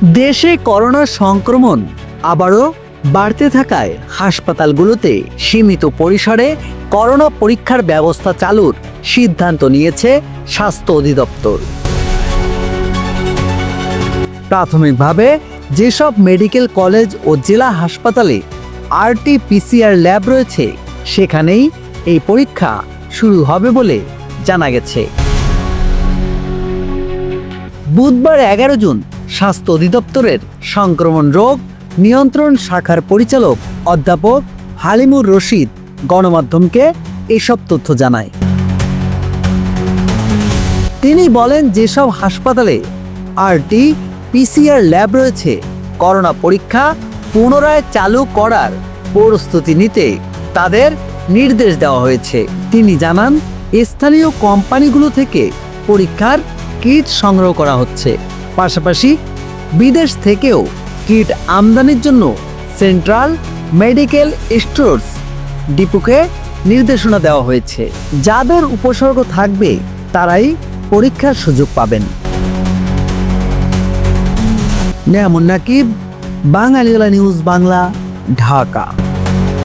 দেশে করোনা সংক্রমণ আবারও বাড়তে থাকায় হাসপাতালগুলোতে সীমিত পরিসরে করোনা পরীক্ষার ব্যবস্থা চালুর সিদ্ধান্ত নিয়েছে স্বাস্থ্য অধিদপ্তর। প্রাথমিকভাবে যেসব মেডিকেল কলেজ ও জেলা হাসপাতালে RT-PCR ল্যাব রয়েছে সেখানেই এই পরীক্ষা শুরু হবে বলে জানা গেছে। বুধবার 11 জুন স্বাস্থ্য অধিদপ্তরের সংক্রমণ রোগ নিয়ন্ত্রণ শাখার পরিচালক অধ্যাপক হালিমুর রশিদ গণমাধ্যমকে এসব তথ্য জানায়। তিনি বলেন, যেসব হাসপাতালে RT-PCR ল্যাব রয়েছে করোনা পরীক্ষা পুনরায় চালু করার প্রস্তুতি নিতে তাদের নির্দেশ দেওয়া হয়েছে। তিনি জানান, স্থানীয় কোম্পানিগুলো থেকে পরীক্ষার কিট সংগ্রহ করা হচ্ছে, পাশাপাশি বিদেশ থেকেও কিট আমদানির জন্য সেন্ট্রাল মেডিকেল স্টোরস ডিপোকে নির্দেশনা দেওয়া হয়েছে। যাদের উপসর্গ থাকবে তারাই পরীক্ষার সুযোগ পাবেন। নেয়ামুন নাকিব, বাঙালিওয়ালা নিউজ বাংলা, ঢাকা।